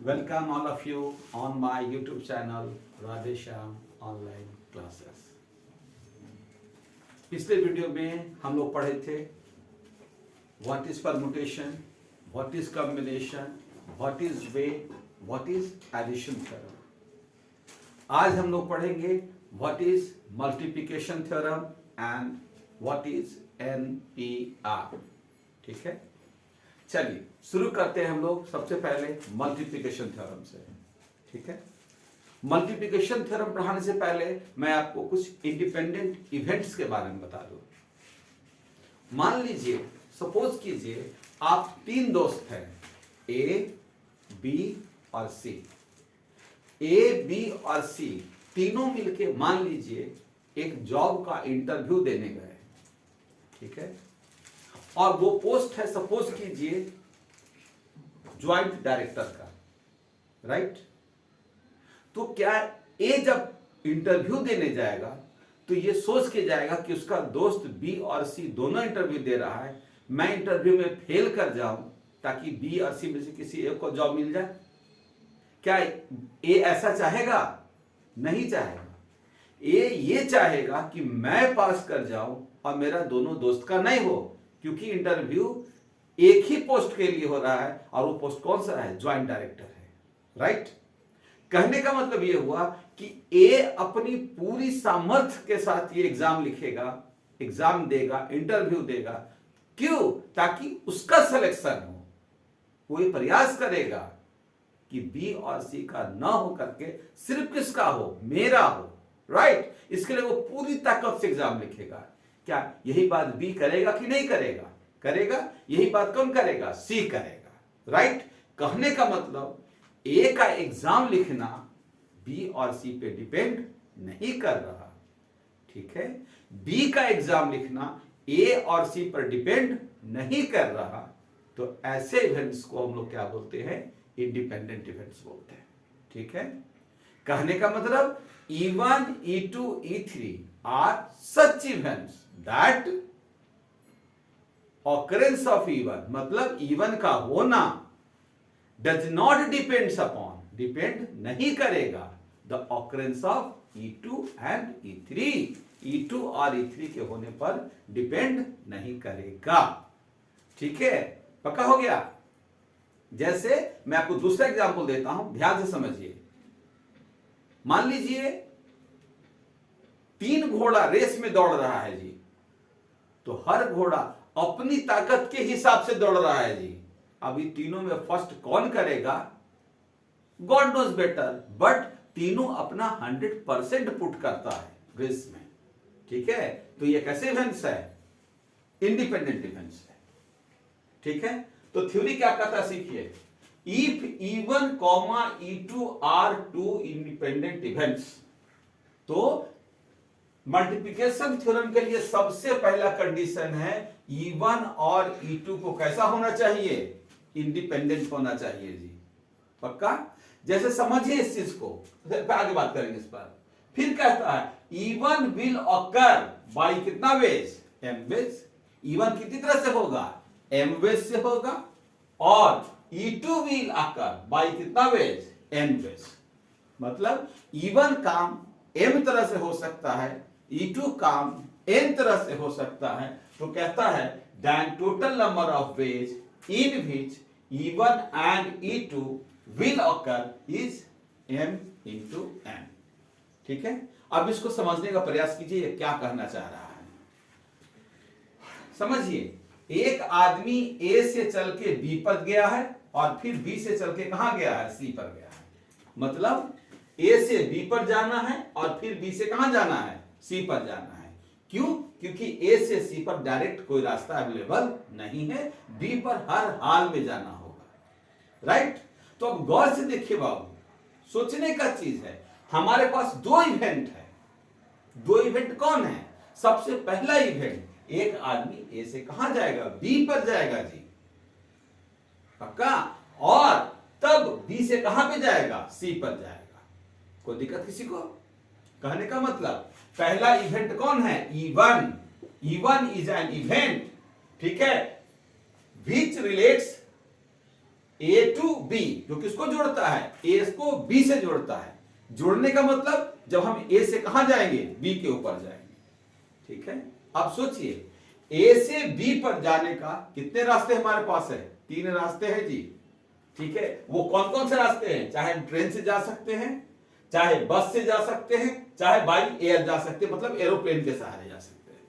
Welcome all of you on my YouTube channel Radhesham Online Classes. पिछले video में हम लोग पढ़े थे what is permutation, what is combination, what is way, what is addition theorem. आज हम लोग पढ़ेंगे what is multiplication theorem and what is NPR। ठीक है, चलिए शुरू करते हैं हम लोग सबसे पहले मल्टीप्लिकेशन थ्योरम से। ठीक है, मल्टीप्लिकेशन थ्योरम पढ़ाने से पहले मैं आपको कुछ इंडिपेंडेंट इवेंट्स के बारे में बता दूं। मान लीजिए, सपोज कीजिए आप तीन दोस्त हैं A, B और C। A, B और C तीनों मिलके मान लीजिए एक जॉब का इंटरव्यू देने गए। ठीक है, और वो पोस्ट है सपोज कीजिए ज्वाइंट डायरेक्टर का, राइट। तो क्या ए जब इंटरव्यू देने जाएगा तो ये सोच के जाएगा कि उसका दोस्त बी और सी दोनों इंटरव्यू दे रहा है, मैं इंटरव्यू में फेल कर जाऊं ताकि बी और सी में से किसी एक को जॉब मिल जाए। क्या ए ऐसा चाहेगा? नहीं चाहेगा। ए ये चाहेगा कि मैं पास कर जाऊं और मेरा दोनों दोस्त का नहीं हो, क्योंकि इंटरव्यू एक ही पोस्ट के लिए हो रहा है और वो पोस्ट कौन सा है? ज्वाइंट डायरेक्टर है, राइट। कहने का मतलब ये हुआ कि ए अपनी पूरी सामर्थ्य के साथ ये एग्जाम लिखेगा, एग्जाम देगा, इंटरव्यू देगा। क्यों? ताकि उसका सिलेक्शन हो। वो ये प्रयास करेगा कि बी और सी का ना हो करके सिर्फ किसका हो? मेरा हो, राइट। इसके लिए वो पूरी ताकत से एग्जाम लिखेगा। क्या यही बात बी करेगा कि नहीं करेगा? करेगा। यही बात कौन करेगा? सी करेगा, राइट। कहने का मतलब ए का एग्जाम लिखना बी और सी पे डिपेंड नहीं कर रहा। ठीक है, बी का एग्जाम लिखना ए और सी पर डिपेंड नहीं कर रहा। तो ऐसे इवेंट्स को हम लोग क्या बोलते हैं? इंडिपेंडेंट इवेंट्स बोलते हैं। ठीक है, कहने का मतलब E1, E2, E3 are such events that occurrence of E1 मतलब E1 का होना does not depends upon, depend नहीं करेगा the occurrence of E2 and E3, E2 और E3 के होने पर डिपेंड नहीं करेगा। ठीक है, पक्का हो गया। जैसे मैं आपको दूसरा एग्जांपल देता हूं, ध्यान से समझिए। मान लीजिए तीन घोड़ा रेस में दौड़ रहा है जी, तो हर घोड़ा अपनी ताकत के हिसाब से दौड़ रहा है जी। अभी तीनों में फर्स्ट कौन करेगा? गॉड नोज बेटर, बट तीनों अपना 100% पुट करता है रेस में। ठीक है, तो ये कैसे इवेंट्स है? इंडिपेंडेंट इवेंट्स है। ठीक है, तो थ्योरी क्या कहता है सीखिए। If E1, E2 are two independent events, तो मल्टीप्लिकेशन थ्योरम के लिए सबसे पहला कंडीशन है E1 और E2 को कैसा होना चाहिए? इंडिपेंडेंट होना चाहिए जी। पक्का? जैसे समझिए इस चीज को, आगे बात करेंगे इस पर। फिर कहता है E1 will occur by कितना वेज? M ways. E1 कितनी तरह से होगा? M वेज से होगा। और E2 will occur by कितना वेज? N ways. मतलब E1 काम M तरह से हो सकता है, E2 काम N तरह से हो सकता है। तो कहता है then total number of ways in which E1 and E2 will occur is M into N। ठीक है, अब इसको समझने का प्रयास कीजिए, ये क्या कहना चाह रहा है। समझिए, एक आदमी A से चल के B पर गया है और फिर B से चल के कहां गया है? C पर गया है। मतलब A से B पर जाना है और फिर B से कहां जाना है? C पर जाना है। क्यों? क्योंकि A से C पर डायरेक्ट कोई रास्ता अवेलेबल नहीं है, B पर हर हाल में जाना होगा, राइट। तो अब गौर से देखिए बाबू, सोचने का चीज है। हमारे पास दो इवेंट है। दो इवेंट कौन है? सबसे पहला इवेंट, एक आदमी A से कहां जाएगा? B पर जाएगा जी, पक्का। और तब B से कहां पे जाएगा? C पर जाएगा। कोई दिक्कत किसी को? कहने का मतलब पहला इवेंट कौन है? E1। E1 is an event, ठीक है, which relates A to B, जो किसको जोड़ता है, ए को बी से जोड़ता है। जोड़ने का मतलब जब हम ए से कहां जाएंगे, बी के ऊपर जाएंगे। ठीक है, अब सोचिए ए से बी पर जाने का कितने रास्ते हमारे पास है, 3 रास्ते हैं जी। ठीक है, वो कौन कौन से रास्ते हैं, चाहे ट्रेन से जा सकते हैं, चाहे बस से जा सकते हैं, चाहे बाई एयर जा सकते हैं, मतलब एरोप्लेन के सहारे जा सकते हैं।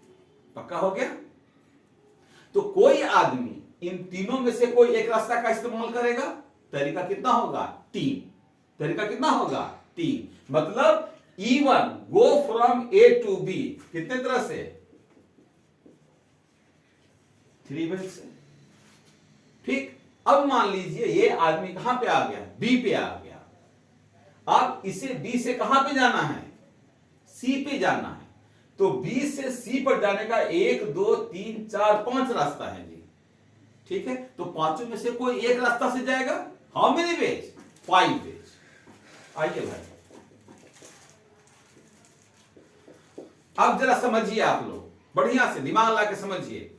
पक्का हो गया। तो कोई आदमी इन तीनों में से कोई एक रास्ता का इस्तेमाल करेगा, तरीका कितना होगा, 3। तरीका कितना होगा, 3। मतलब E1 go from A to B कितने तरह से, 3 वेज से। ठीक, अब मान लीजिए ये आदमी कहां पे आ गया, बी पे आ गया। अब इसे बी से कहां पे जाना है, सी पे जाना है। तो बी से सी पर जाने का 1 2 3 4 5 रास्ता है जी। ठीक है, तो पांचों में से कोई एक रास्ता से जाएगा। How many ways, 5 ways. आइए भाई, अब जरा समझिए आप लोग, बढ़िया से दिमाग ला के समझिए।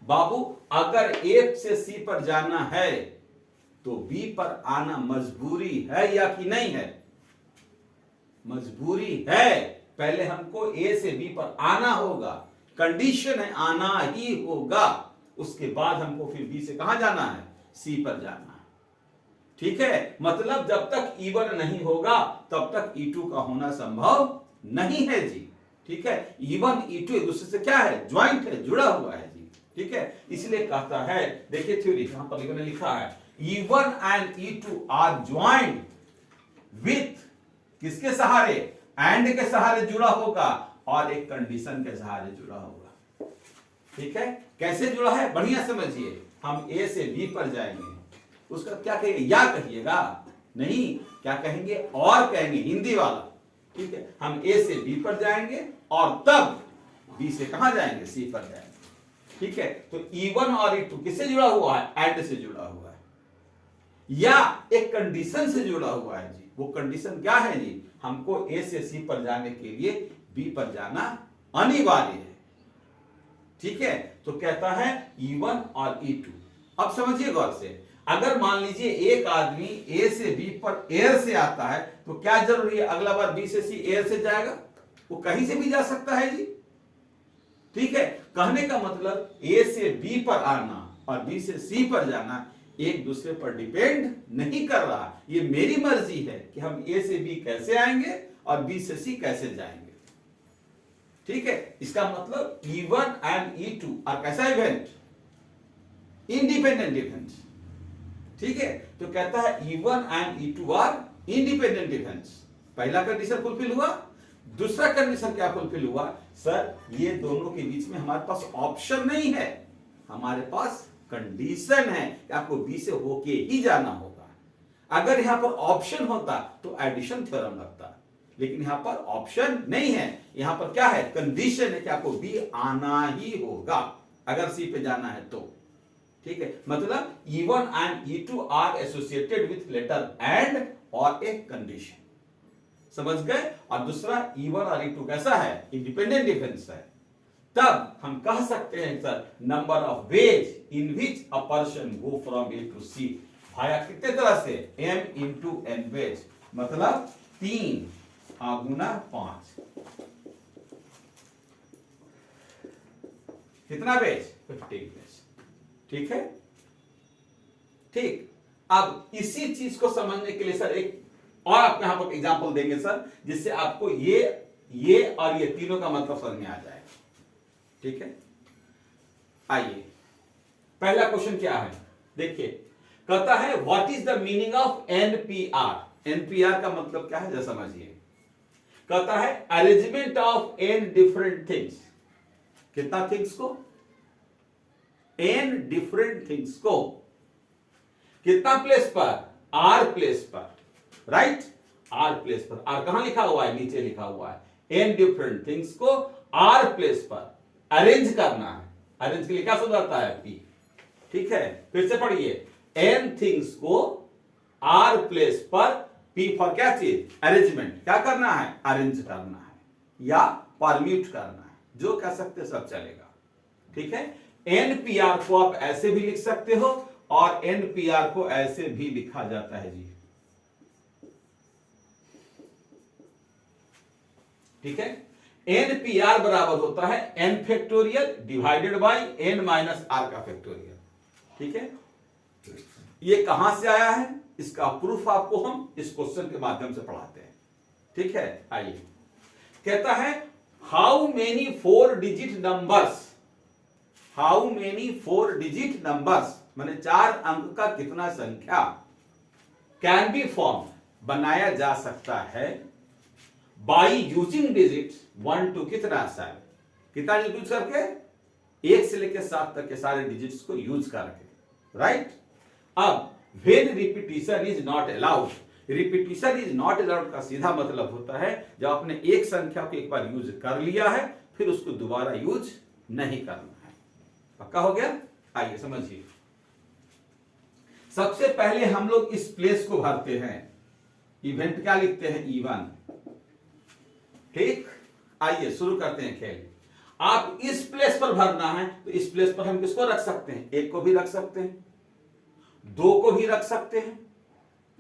बाबू अगर ए से सी पर जाना है तो बी पर आना मजबूरी है या कि नहीं है, मजबूरी है। पहले हमको ए से बी पर आना होगा, कंडीशन है आना ही होगा। उसके बाद हमको फिर बी से कहां जाना है, सी पर जाना है। ठीक है, मतलब जब तक E1 नहीं होगा तब तक E2 का होना संभव नहीं है जी। ठीक है, E1 E2 एक दूसरे से क्या है, ज्वाइंट है, जुड़ा हुआ है जी। ठीक है, इसलिए कहता है, देखिए थ्योरी यहां पर लिखने लिखा है, E1 and E2 are joint with किसके सहारे, एंड के सहारे जुड़ा होगा और एक कंडीशन के सहारे जुड़ा होगा। ठीक है, कैसे जुड़ा है, बढ़िया समझिए। हम ए से बी पर जाएंगे, उसका क्या कहेंगे, या कहिएगा नहीं, क्या कहेंगे, और कहेंगे, हिंदी वाला। ठीक है, हम ए से बी पर जाएंगे और तब बी से कहां जाएंगे, सी पर जाएंगे। ठीक है, तो E1 और E2 किससे जुड़ा हुआ है, एंड से जुड़ा हुआ है, या एक कंडीशन से जुड़ा हुआ है जी। वो कंडीशन क्या है जी, हमको ए से सी पर जाने के लिए बी पर जाना अनिवार्य है। ठीक है, तो कहता है E1 और E2। अब समझिए गौर से, अगर मान लीजिए एक आदमी ए से बी पर एयर से आता है तो क्या जरूरी है अगला बार बी से सी एयर से जाएगा, वो कहीं से भी जा सकता है जी। ठीक है, कहने का मतलब ए से बी पर आना और बी से सी पर जाना एक दूसरे पर डिपेंड नहीं कर रहा। ये मेरी मर्जी है कि हम ए से बी कैसे आएंगे और बी से सी कैसे जाएंगे। ठीक है, इसका मतलब E1 एंड E2 आर कैसा इवेंट, इंडिपेंडेंट इवेंट्स। ठीक है, तो कहता है E1 and E2 are independent events. पहला कंडीशन फुलफिल हुआ। दूसरा कंडीशन क्या फुलफिल हुआ, सर ये दोनों के बीच में हमारे पास ऑप्शन नहीं है, हमारे पास कंडीशन है कि आपको बी से होके ही जाना होगा। अगर यहां पर ऑप्शन होता तो एडिशन थ्योरम लगता, लेकिन यहां पर ऑप्शन नहीं है। यहां पर क्या है, कंडीशन है कि आपको बी आना ही होगा अगर सी पे जाना है तो। ठीक है, मतलब E1 and E2 are associated with letter and और ए कंडीशन। समझ गए। और दूसरा E1 और E2 कैसा है, इंडिपेंडेंट डिफरेंस है। तब हम कह सकते हैं sir number of ways in which a person go from A to C भाया कितने तरह से, m इंटू एन वेज, मतलब 3 गुना 5 कितना वेज, 15 वेज। ठीक है, ठीक। अब इसी चीज को समझने के लिए सर एक और आप यहां पर एग्जांपल देंगे सर, जिससे आपको ये और ये तीनों का मतलब समझ में आ जाएगा। ठीक है, आइए पहला क्वेश्चन क्या है, देखिए कहता है what is the meaning of NPR. NPR का मतलब क्या है जरा समझिए। कहता है arrangement of n different things, कितना थिंग्स को, एन डिफरेंट थिंग्स को, कितना प्लेस पर, आर प्लेस पर, राइट, आर प्लेस पर। आर कहां लिखा हुआ है, नीचे लिखा हुआ है। एन डिफरेंट थिंग्स को आर प्लेस पर अरेंज करना है। अरेंज के लिए क्या शब्द आता है, पी। ठीक है, फिर से पढ़िए, एन थिंग्स को आर प्लेस पर, पी फॉर क्या चीज, अरेंजमेंट। क्या करना है, अरेंज करना है या परम्यूट करना है, जो कह सकते सब चलेगा। ठीक है, एनपीआर को आप ऐसे भी लिख सकते हो और NPR को ऐसे भी लिखा जाता है जी, ठीक है। NPR बराबर होता है n factorial divided by n minus r का फैक्टोरियल, ठीक है। ये कहां से आया है, इसका प्रूफ आपको हम इस क्वेश्चन के माध्यम से पढ़ाते हैं, ठीक है। आइए, कहता है how many 4 digit numbers, how many 4 digit numbers माने 4 अंक का कितना संख्या कैन बी फॉर्म बनाया जा सकता है बाई यूजिंग डिजिट 1 to कितना 7, कितना यूज करके, 1 से लेकर 7 तक के सारे डिजिट्स को यूज करके, राइट। अब when repetition is not allowed, repetition is not allowed का सीधा मतलब होता है जब आपने एक संख्या को एक बार यूज कर लिया है फिर उसको दोबारा यूज नहीं करना है, पक्का हो गया। आइए समझिए, सबसे पहले हम लोग इस प्लेस को भरते हैं, इवेंट क्या लिखते हैं, E1, ठीक। आइए शुरू करते हैं खेल। आप इस प्लेस पर भरना है तो इस प्लेस पर हम किसको रख सकते हैं, 1 को भी रख सकते हैं, 2 को भी रख सकते हैं,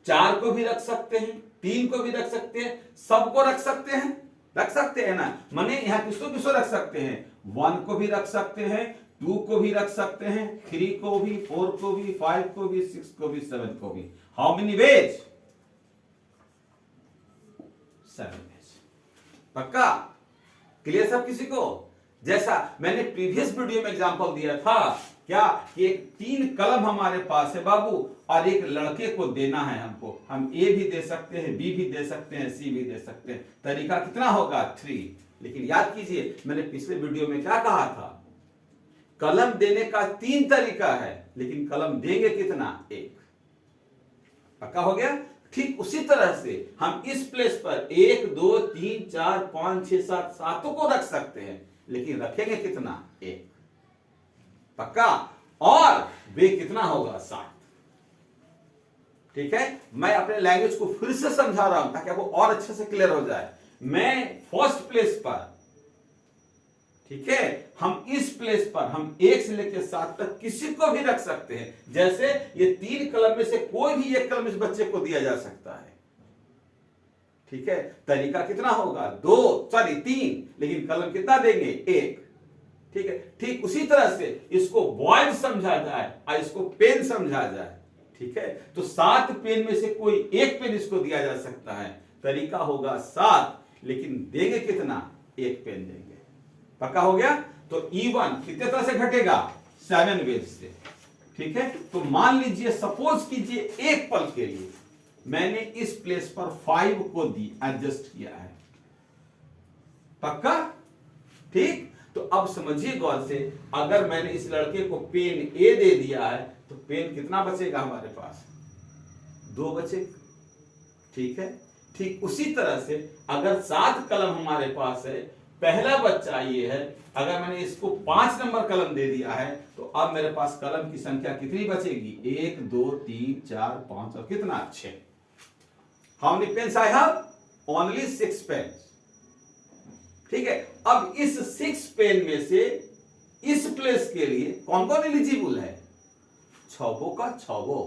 4 को भी रख सकते हैं, 3 को भी रख सकते हैं, सबको रख सकते हैं, रख सकते हैं ना। माने यहां किसको किसको रख सकते हैं, 1 को भी रख सकते हैं, 2 को भी रख सकते हैं, 3 को भी, 4 को भी, 5 को भी, 6 को भी, 7 को भी। हाउ मेनी वेज, 7 वेज, पक्का क्लियर सब किसी को। जैसा मैंने प्रीवियस वीडियो में एग्जांपल दिया था क्या, कि एक 3 कलम हमारे पास है बाबू और एक लड़के को देना है हमको, हम ए भी दे सकते हैं, बी भी दे सकते हैं, सी भी दे सकते हैं, तरीका कितना होगा 3। लेकिन याद कीजिए मैंने पिछले वीडियो में क्या कहा था, कलम देने का 3 तरीका है लेकिन कलम देंगे कितना, 1, पक्का हो गया। ठीक उसी तरह से हम इस प्लेस पर 1 2 3 4 5 6 7 सातों को रख सकते हैं लेकिन रखेंगे कितना, 1, पक्का। और वे कितना होगा, 7, ठीक है। मैं अपने लैंग्वेज को फिर से समझा रहा हूं ताकि आपको और अच्छे से क्लियर हो जाए। मैं फर्स्ट प्लेस पर, ठीक है, हम इस प्लेस पर हम 1 से लेकर 7 तक किसी को भी रख सकते हैं। जैसे ये 3 कलम में से कोई भी एक कलम इस बच्चे को दिया जा सकता है, ठीक है। तरीका कितना होगा, 3, लेकिन कलम कितना देंगे, 1, ठीक है। ठीक उसी तरह से इसको बॉयज समझा जाए और इसको पेन समझा जाए, ठीक है। तो 7 पेन में से कोई एक पेन इसको दिया जा सकता है, तरीका होगा 7, लेकिन देंगे कितना, 1 पेन देंगे, पक्का हो गया। तो E1 कितने तरह से घटेगा, 7 वेज से, ठीक है। तो मान लीजिए सपोज कीजिए एक पल के लिए मैंने इस प्लेस पर 5 को एडजस्ट किया है, पक्का, ठीक। तो अब समझिए गौर से, अगर मैंने इस लड़के को पेन ए दे दिया है तो पेन कितना बचेगा हमारे पास, 2 बचेगा, ठीक है। ठीक उसी तरह से अगर 7 कलम हमारे पास है, पहला बच्चा ये है, अगर मैंने इसको 5 नंबर कलम दे दिया है तो अब मेरे पास कलम की संख्या कितनी बचेगी, 1 2 3 4 5 और कितना, 6। How many pens I have, only 6 pens, ठीक है। अब इस 6 पेन में से इस प्लेस के लिए कौन कौन एलिजिबल है, 6 का 6,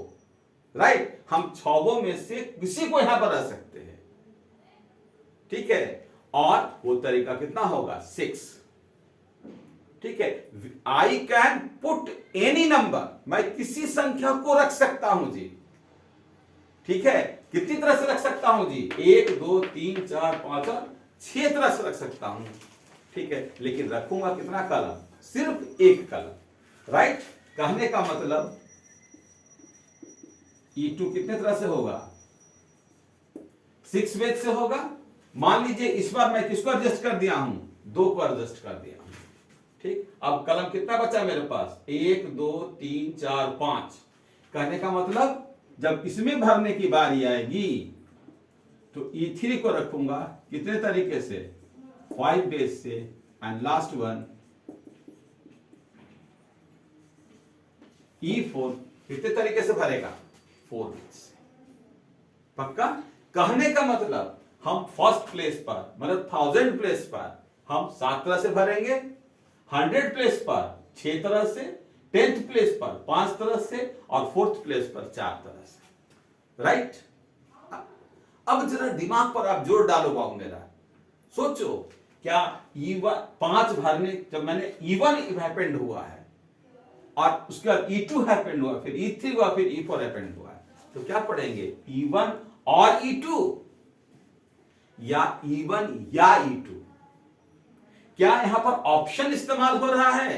राइट। हम 6 में से किसी को यहां पर रख सकते हैं, ठीक है। और वो तरीका कितना होगा, 6, ठीक है। I can put any number, मैं किसी संख्या को रख सकता हूं जी, ठीक है। कितनी तरह से रख सकता हूं जी, 1 2 3 4 5 और 6 तरह से रख सकता हूं, ठीक है। लेकिन रखूंगा कितना कलम, सिर्फ 1 कलम, राइट। कहने का मतलब E2 कितने तरह से होगा, 6 वेज से होगा। मान लीजिए इस बार मैं किसको एडजस्ट कर दिया हूं, 2 को एडजस्ट कर दिया हूं, ठीक। अब कलम कितना बचा मेरे पास, 1 2 3 4 5। कहने का मतलब जब इसमें भरने की बारी आएगी तो E3 को रखूंगा कितने तरीके से, 5 वेज से, एंड लास्ट वन E4 कितने तरीके से भरेगा, 4 वेज से, पक्का। कहने का मतलब हम फर्स्ट प्लेस पर मतलब 1000 प्लेस पर हम 7 तरह से भरेंगे, 100 प्लेस पर 6 तरह से, 10th प्लेस पर 5 तरह से और 4th प्लेस पर 4 तरह से, राइट। अब जरा दिमाग पर आप जोर डालो बाबू मेरा, सोचो क्या E1 5 भरने, जब मैंने E1 हैपेंड हुआ है और उसके बाद E2 हैपेंड हुआ, फिर E3 हुआ, फिर E4 हैपेंड हुआ है, तो क्या पढ़ेंगे E1 और E2 या E1 या E2? क्या यहां पर ऑप्शन इस्तेमाल हो रहा है?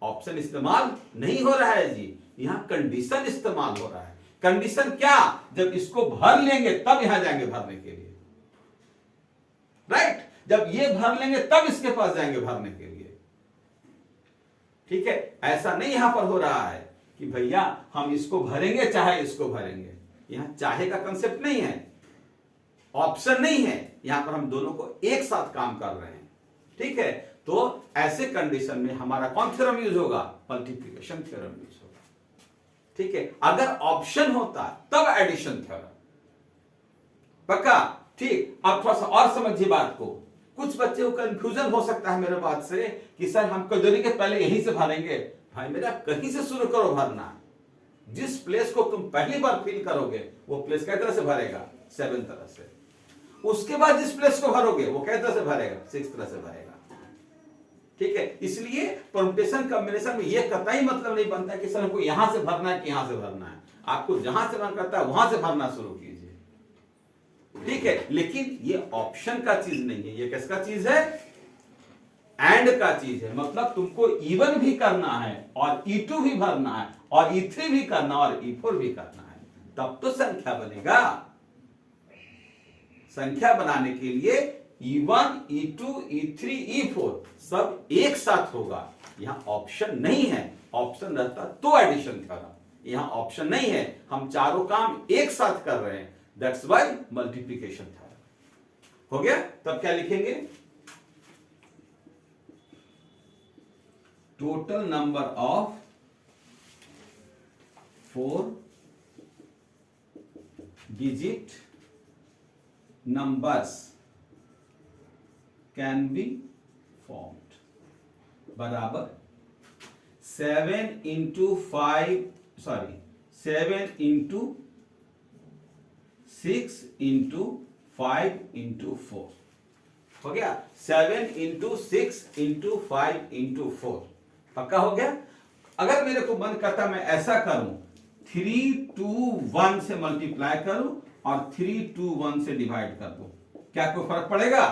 ऑप्शन इस्तेमाल नहीं हो रहा है जी, यहां कंडीशन इस्तेमाल हो रहा है। कंडीशन क्या? जब इसको भर लेंगे तब यहां जाएंगे भरने के लिए, राइट। जब ये भर लेंगे तब इसके पास जाएंगे भरने के लिए, ठीक है। ऐसा नहीं यहां पर हो रहा है कि भैया हम इसको भरेंगे चाहे इसको भरेंगे, यहां चाहे का कंसेप्ट नहीं है, ऑप्शन नहीं है, यहां पर हम दोनों को एक साथ काम कर रहे हैं, ठीक है। तो ऐसे कंडीशन में हमारा कौन थ्योरम यूज होगा? मल्टीप्लिकेशन थ्योरम यूज होगा, ठीक है। अगर ऑप्शन होता तब एडिशन थ्योरम, पक्का, ठीक। अब थोड़ा सा और समझिए बात को। कुछ बच्चे को कंफ्यूजन हो सकता है मेरे बात से कि सर हम कजोरी के पहले यहीं से भरेंगे। भाई मेरा कहीं से शुरू करो भरना, जिस प्लेस को तुम पहली बार फिल करोगे वो प्लेस कै तरह से भरेगा? 7 तरह से। उसके बाद जिस प्लेस को भरोगे वो कै तरह से भरेगा? 6 तरह से भरेगा, ठीक है। इसलिए परम्यूटेशन कॉम्बिनेशन में ये कतई मतलब नहीं बनता है कि सर हमको यहां से भरना है कि यहां से भरना है। आपको जहां से मन करता है वहां से भरना शुरू कीजिए, ठीक है। लेकिन ये ऑप्शन का चीज नहीं है, ये किसका चीज है? एंड का चीज है। मतलब तुमको E1 भी करना है और E2 भी भरना है और E3 भी करना है और E4 भी करना है, तब तो संख्या बनेगा। संख्या बनाने के लिए E1, E2, E3, E4 सब एक साथ होगा। यहां ऑप्शन नहीं है, ऑप्शन रहता तो एडिशन थ्योरम, यहां ऑप्शन नहीं है, हम चारों काम एक साथ कर रहे हैं, दैट्स व्हाई मल्टीप्लिकेशन थ्योरम हो गया। तब क्या लिखेंगे? Total number of 4 digit numbers can be formed बराबर 7 into 6 into 5 into 4 हो गया। 7 into 6 into 5 into 4 पक्का हो गया। अगर मेरे को मन करता मैं ऐसा करूं, 3 2 1 से मल्टीप्लाई करूं और 3 2 1 से डिवाइड कर दो, क्या कोई फर्क पड़ेगा?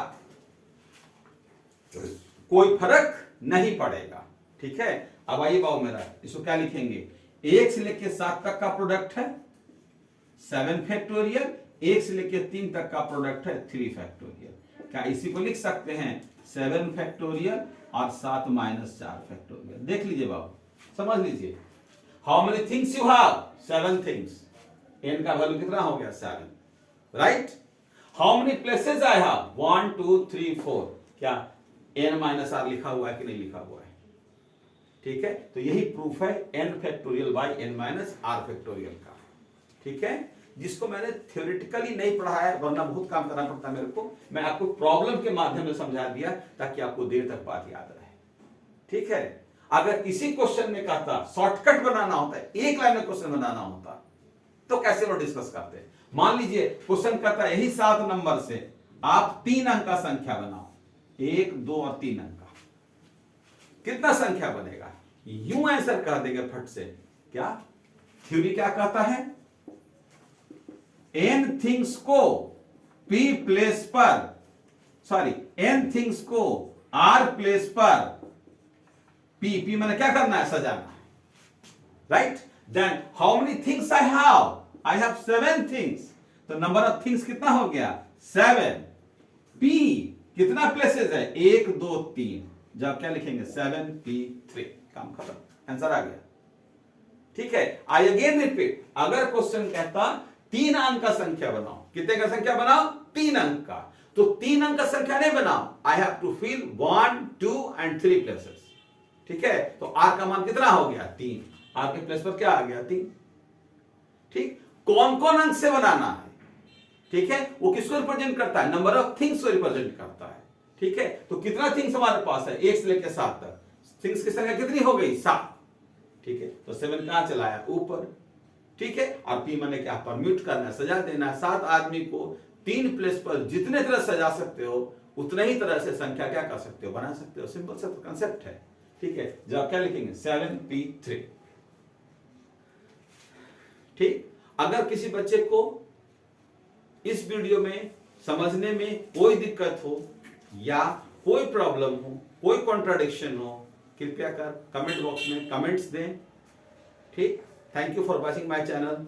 कोई फर्क नहीं पड़ेगा, ठीक है। अब आइए बाबू मेरा, इसको क्या लिखेंगे? 1 से लेके 7 तक का प्रोडक्ट है 7 फैक्टोरियल, 1 से लेके 3 तक का प्रोडक्ट है 3 फैक्टोरियल। क्या इसी को लिख सकते हैं 7 फैक्टोरियल और 7 माइनस 4 फैक्टोरियल? देख लीजिए बाबू, समझ लीजिए। How many things you have? 7 things. n का वैल्यू कितना हो गया? 7, right. How many places I have? 1 2 3 4। क्या n माइनस आर लिखा हुआ है कि नहीं लिखा हुआ है? ठीक है, तो यही प्रूफ है n factorial by n minus r factorial का, ठीक है। जिसको मैंने थ्योरेटिकली नहीं पढ़ा है, वरना बहुत काम करना पड़ता मेरे को, मैं आपको प्रॉब्लम के माध्यम से समझा दिया ताकि आपको देर तक बात याद रहे, ठीक है। अगर इसी क्वेश्चन में कहता शॉर्टकट बनाना होता है, एक लाइन में क्वेश्चन बनाना होता, तो कैसे लोग डिस्कस करते हैं? मान लीजिए क्वेश्चन करता है यही 7 नंबर से आप 3 अंक का संख्या बनाओ, 1 2 और 3 अंक का, कितना संख्या बनेगा? यूं आंसर कर देंगे फट से। क्या थ्योरी क्या कहता है? n थिंग्स को p प्लेस पर, सॉरी n थिंग्स को r प्लेस पर p मैंने क्या करना है? सजाना है, right. Then how many things I have? I have 7 things, तो नंबर ऑफ थिंग्स कितना हो गया? 7। p कितना प्लेसेस है? 1 2 3, जब क्या लिखेंगे? 7p3, काम खत्म, आंसर आ गया, ठीक है। आई अगेन रिपीट, अगर क्वेश्चन कहता 3 अंक का संख्या बनाओ, कितने का संख्या बनाओ? 3 अंक का, तो 3 अंक का संख्या नहीं बनाओ, I have to fill 1 2 and 3 places, ठीक है। तो r का मान कितना हो गया? 3, r के प्लेस पर क्या आ गया? 3, ठीक। कौन कौन अंक से बनाना है, ठीक है, वो किसको रिप्रेजेंट करता है? नंबर ऑफ थिंग्स को रिप्रेजेंट करता है, ठीक है। तो कितना थिंग्स हमारे पास है? 1 से लेकर 7 तक, थिंग्स की संख्या कितनी हो गई? 7। ठीक है, तो 7 कहां चलाया? ऊपर। ठीक है, और पी माने क्या? परम्यूट करना, सजा देना। 7 आदमी को 3 प्लेस पर जितने तरह सजा सकते हो उतने ही तरह से संख्या क्या कर सकते हो? बना सकते हो। सिंपल सा कंसेप्ट है। ठीक है, जब क्या लिखेंगे? 7p3। ठीक, अगर किसी बच्चे को इस वीडियो में समझने में कोई दिक्कत हो या कोई प्रॉब्लम हो, कोई कॉन्ट्राडिक्शन हो, कृपया कर कमेंट बॉक्स में कमेंट्स दें। ठीक, thank you for watching my channel.